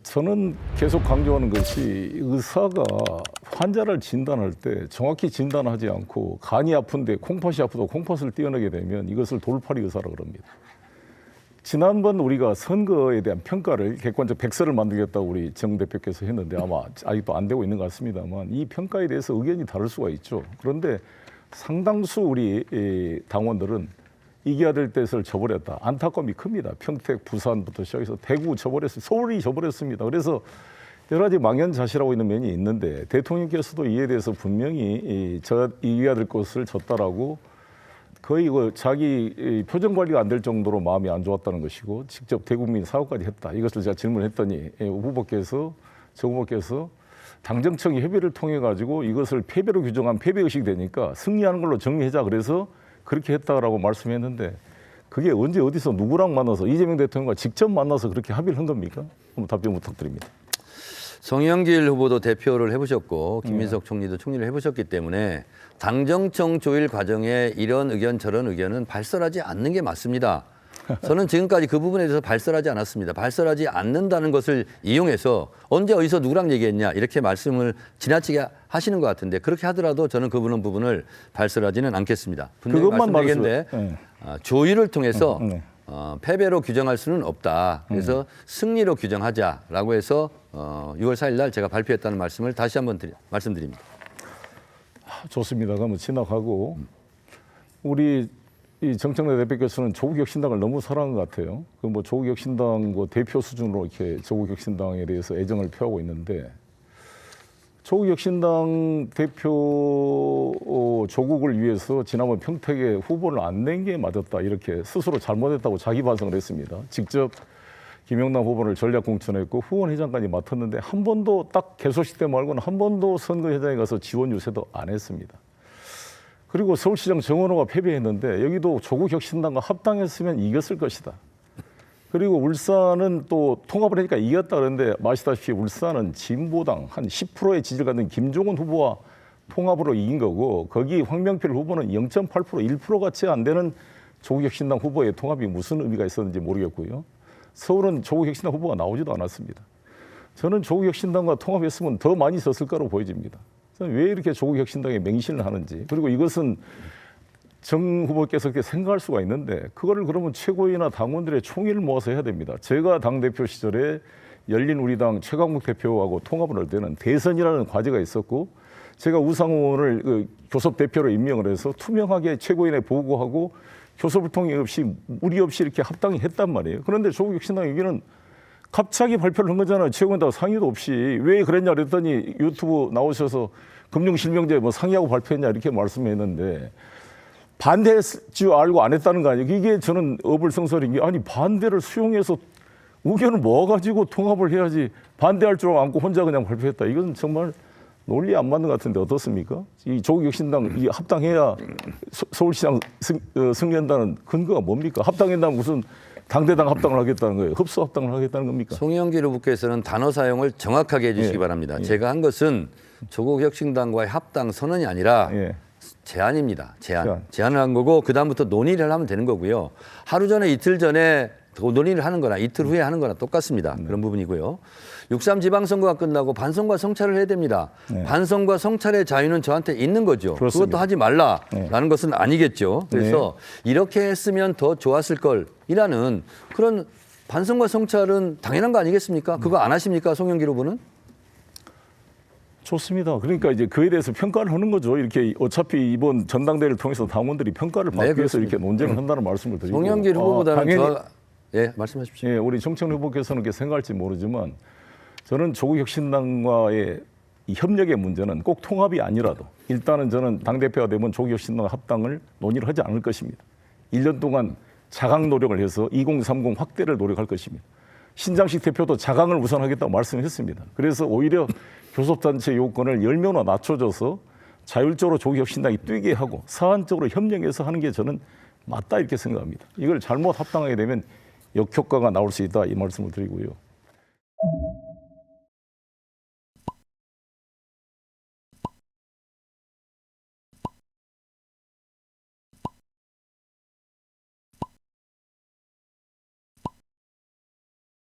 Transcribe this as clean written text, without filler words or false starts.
저는 계속 강조하는 것이 의사가 환자를 진단할 때 정확히 진단하지 않고 간이 아픈데 콩팥이 아프다고 콩팥을 떼어내게 되면 이것을 돌팔이 의사라고 그럽니다. 지난번 우리가 선거에 대한 평가를 객관적 백서를 만들겠다고 우리 정 대표께서 했는데 아마 아직도 안 되고 있는 것 같습니다만 이 평가에 대해서 의견이 다를 수가 있죠. 그런데 상당수 우리 당원들은 이겨야 될 것을 져버렸다. 안타까움이 큽니다. 평택, 부산부터 시작해서 대구 져버렸어요. 서울이 져버렸습니다. 그래서 여러 가지 망연자실하고 있는 면이 있는데 대통령께서도 이에 대해서 분명히 이겨야 될 것을 졌다라고 거의 자기 표정 관리가 안 될 정도로 마음이 안 좋았다는 것이고 직접 대국민 사과까지 했다. 이것을 제가 질문했더니 정 후보께서 당정청이 협의를 통해 가지고 이것을 패배로 규정한 패배의식이 되니까 승리하는 걸로 정리하자. 그래서 그렇게 했다라고 말씀했는데 그게 언제 어디서 누구랑 만나서 이재명 대통령과 직접 만나서 그렇게 합의를 한 겁니까? 한번 답변 부탁드립니다. 송영길 후보도 대표를 해보셨고 김민석 총리도 총리를 해보셨기 때문에 당정청 조율 과정에 이런 의견 저런 의견은 발설하지 않는 게 맞습니다. 저는 지금까지 그 부분에 대해서 발설하지 않았습니다. 발설하지 않는다는 것을 이용해서 언제 어디서 누구랑 얘기했냐 이렇게 말씀을 지나치게 하시는 것 같은데 그렇게 하더라도 저는 그 부분을 발설하지는 않겠습니다. 분명히 말씀드리겠는데 조율을 통해서 패배로 규정할 수는 없다. 그래서 승리로 규정하자라고 해서 6월 4일 날 제가 발표했다는 말씀을 다시 한번 말씀드립니다. 좋습니다. 그러면 지나가고 우리 이 정청래 대표께서는 조국혁신당을 너무 사랑한 것 같아요. 그 뭐 조국혁신당 대표 수준으로 이렇게 조국혁신당에 대해서 애정을 표하고 있는데 조국혁신당 대표 조국을 위해서 지난번 평택에 후보를 안 낸 게 맞았다 이렇게 스스로 잘못했다고 자기 반성을 했습니다. 직접 김영남 후보를 전략 공천했고 후원회장까지 맡았는데 한 번도 딱 개소식 때 말고는 한 번도 선거회장에 가서 지원 유세도 안 했습니다. 그리고 서울시장 정원호가 패배했는데 여기도 조국혁신당과 합당했으면 이겼을 것이다. 그리고 울산은 또 통합을 하니까 이겼다 그러는데 아시다시피 울산은 진보당 한 10%의 지지를 갖는 김종은 후보와 통합으로 이긴 거고 거기 황명필 후보는 0.8% 1%같이 안 되는 조국혁신당 후보의 통합이 무슨 의미가 있었는지 모르겠고요. 서울은 조국혁신당 후보가 나오지도 않았습니다. 저는 조국혁신당과 통합했으면 더 많이 졌을 거로 보여집니다. 왜 이렇게 조국혁신당에 맹신을 하는지 그리고 이것은 정 후보께서 그렇게 생각할 수가 있는데 그거를 그러면 최고위나 당원들의 총의를 모아서 해야 됩니다. 제가 당대표 시절에 열린우리당 최강욱 대표하고 통합을 할 때는 대선이라는 과제가 있었고 제가 우상호를 교섭 대표로 임명을 해서 투명하게 최고위에 보고하고 교섭을 통해 없이 무리 없이 이렇게 합당이 했단 말이에요. 그런데 조국혁신당 여기는 갑자기 발표를 한 거잖아요. 최고위원하고 상의도 없이. 왜 그랬냐 그랬더니 유튜브 나오셔서 금융실명제 상의하고 발표했냐 이렇게 말씀했는데 반대할 줄 알고 안 했다는 거 아니에요. 이게 저는 어불성설인 게 아니 반대를 수용해서 의견을 모아가지고 통합을 해야지 반대할 줄 알고 혼자 그냥 발표했다. 이건 정말 논리 안 맞는 것 같은데 어떻습니까? 이 조국혁신당 이 합당해야 서울시장 승리한다는 근거가 뭡니까? 합당한다면 무슨 당대당 합당을 하겠다는 거예요. 흡수 합당을 하겠다는 겁니까? 송영길 후보께서는 단어 사용을 정확하게 해주시기 바랍니다. 제가 한 것은 조국혁신당과의 합당 선언이 아니라 제안입니다. 제안을 한 거고 그다음부터 논의를 하면 되는 거고요. 하루 전에 이틀 전에 논의를 하는 거나 이틀 후에 하는 거나 똑같습니다. 그런 부분이고요. 6.3 지방선거가 끝나고 반성과 성찰을 해야 됩니다. 반성과 성찰의 자유는 저한테 있는 거죠. 그렇습니다. 그것도 하지 말라라는 것은 아니겠죠. 그래서 이렇게 했으면 더 좋았을 걸이라는 그런 반성과 성찰은 당연한 거 아니겠습니까? 그거 안 하십니까? 송영길 후보는? 좋습니다. 그러니까 이제 그에 대해서 평가를 하는 거죠. 이렇게 어차피 이번 전당대회를 통해서 당원들이 평가를 받기 위해서 이렇게 논쟁을 한다는 말씀을 드리고. 송영길 후보보다는 말씀하십시오. 예, 우리 정청래 후보께서는 그렇게 생각할지 모르지만 저는 조국혁신당과의 이 협력의 문제는 꼭 통합이 아니라도 일단은 저는 당대표가 되면 조국혁신당 합당을 논의를 하지 않을 것입니다. 1년 동안 자강 노력을 해서 2030 확대를 노력할 것입니다. 신장식 대표도 자강을 우선하겠다고 말씀했습니다. 그래서 오히려 교섭단체 요건을 10명으로 낮춰줘서 자율적으로 조국혁신당이 뛰게 하고 사안적으로 협력해서 하는 게 저는 맞다 이렇게 생각합니다. 이걸 잘못 합당하게 되면 역효과가 나올 수 있다 이 말씀을 드리고요.